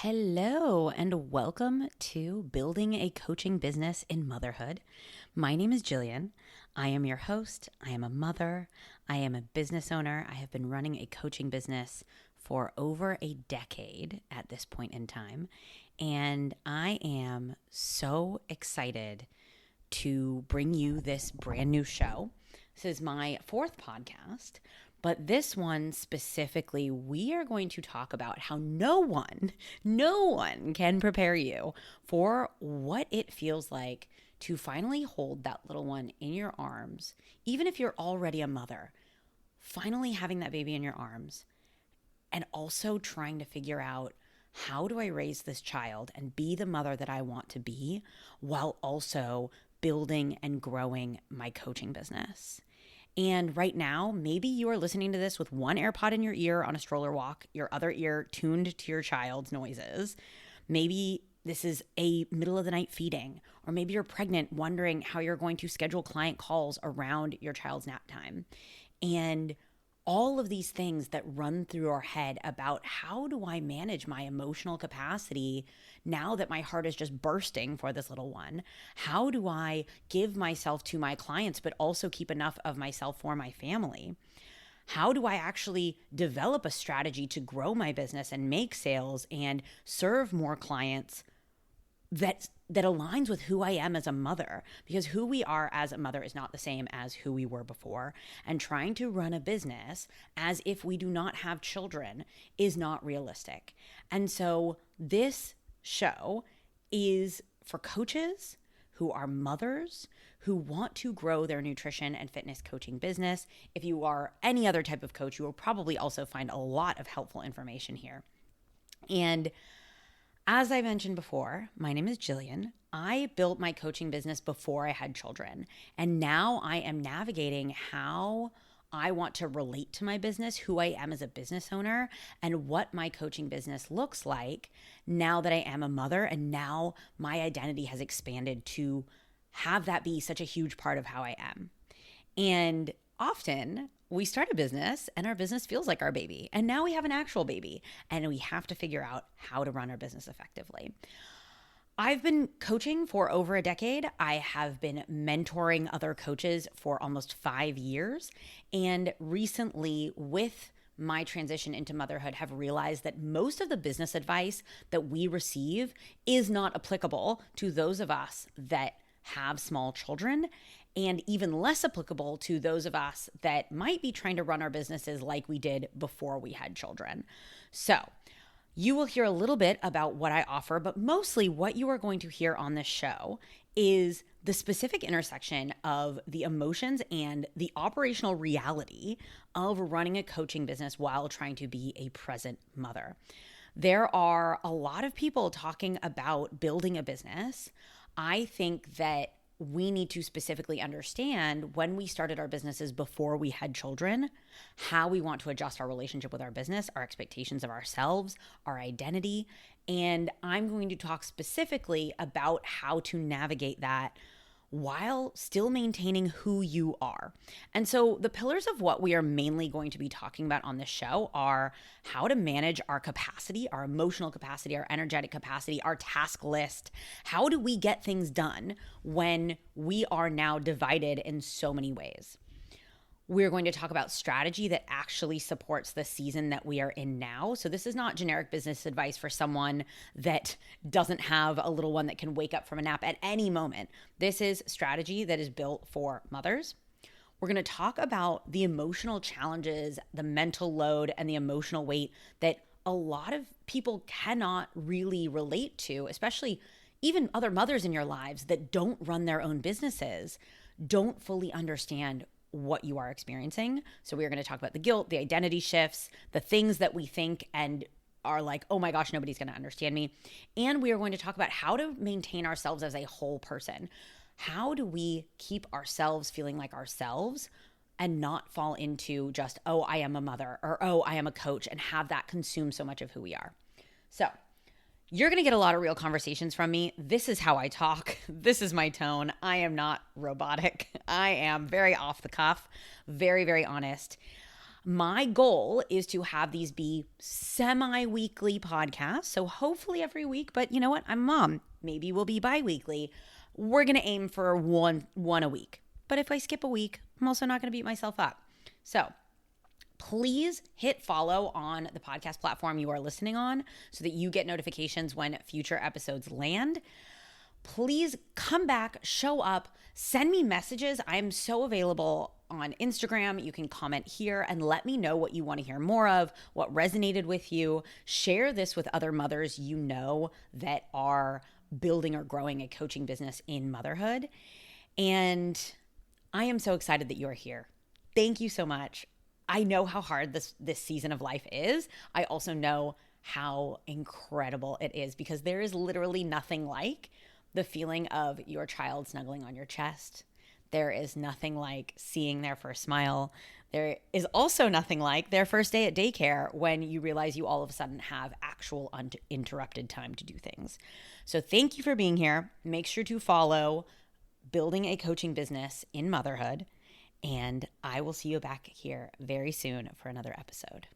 Hello, and welcome to Building a Coaching Business in Motherhood. My name is Gillian. I am your host. I am a mother. I am a business owner. I have been running a coaching business for over a decade at this point in time. And I am so excited to bring you this brand new show. This is my fourth podcast. But this one specifically, we are going to talk about how no one can prepare you for what it feels like to finally hold that little one in your arms, even if you're already a mother, finally having that baby in your arms, and also trying to figure out how do I raise this child and be the mother that I want to be while also building and growing my coaching business. And right now, maybe you are listening to this with one AirPod in your ear on a stroller walk, your other ear tuned to your child's noises. Maybe this is a middle of the night feeding, or maybe you're pregnant wondering how you're going to schedule client calls around your child's nap time. And all of these things that run through our head about how do I manage my emotional capacity now that my heart is just bursting for this little one? How do I give myself to my clients, but also keep enough of myself for my family? How do I actually develop a strategy to grow my business and make sales and serve more clients that aligns with who I am as a mother, because who we are as a mother is not the same as who we were before. And trying to run a business as if we do not have children is not realistic. And so this show is for coaches who are mothers who want to grow their nutrition and fitness coaching business. If you are any other type of coach, you will probably also find a lot of helpful information here. And as I mentioned before, my name is Gillian. I built my coaching business before I had children, and now I am navigating how I want to relate to my business, who I am as a business owner, and what my coaching business looks like now that I am a mother, and now my identity has expanded to have that be such a huge part of how I am. And often we start a business and our business feels like our baby. And now we have an actual baby and we have to figure out how to run our business effectively. I've been coaching for over a decade. I have been mentoring other coaches for almost 5 years. And recently, with my transition into motherhood, have realized that most of the business advice that we receive is not applicable to those of us that have small children, and even less applicable to those of us that might be trying to run our businesses like we did before we had children. So you will hear a little bit about what I offer, but mostly what you are going to hear on this show is the specific intersection of the emotions and the operational reality of running a coaching business while trying to be a present mother. There are a lot of people talking about building a business. I think that we need to specifically understand when we started our businesses before we had children, how we want to adjust our relationship with our business, our expectations of ourselves, our identity. And I'm going to talk specifically about how to navigate that while still maintaining who you are. And so the pillars of what we are mainly going to be talking about on this show are how to manage our capacity, our emotional capacity, our energetic capacity, our task list. How do we get things done when we are now divided in so many ways? We're going to talk about strategy that actually supports the season that we are in now. So this is not generic business advice for someone that doesn't have a little one that can wake up from a nap at any moment. This is strategy that is built for mothers. We're going to talk about the emotional challenges, the mental load, and the emotional weight that a lot of people cannot really relate to, especially even other mothers in your lives that don't run their own businesses, don't fully understand what you are experiencing. So we are going to talk about the guilt, the identity shifts, the things that we think and are like, oh my gosh, nobody's going to understand me. And we are going to talk about how to maintain ourselves as a whole person. How do we keep ourselves feeling like ourselves and not fall into just, oh, I am a mother, or oh, I am a coach, and have that consume so much of who we are. So you're going to get a lot of real conversations from me. This is how I talk. This is my tone. I am not robotic. I am very off the cuff, very, very honest. My goal is to have these be semi-weekly podcasts. So hopefully every week, but you know what? I'm a mom. Maybe we'll be bi-weekly. We're going to aim for one a week. But if I skip a week, I'm also not going to beat myself up. So please hit follow on the podcast platform you are listening on so that you get notifications when future episodes land. Please come back, show up, send me messages. I'm so available on Instagram. You can comment here and let me know what you want to hear more of, what resonated with you. Share this with other mothers you know that are building or growing a coaching business in motherhood. And I am so excited that you are here. Thank you so much. I know how hard this season of life is. I also know how incredible it is because there is literally nothing like the feeling of your child snuggling on your chest. There is nothing like seeing their first smile. There is also nothing like their first day at daycare when you realize you all of a sudden have actual uninterrupted time to do things. So thank you for being here. Make sure to follow Building a Coaching Business in Motherhood. And I will see you back here very soon for another episode.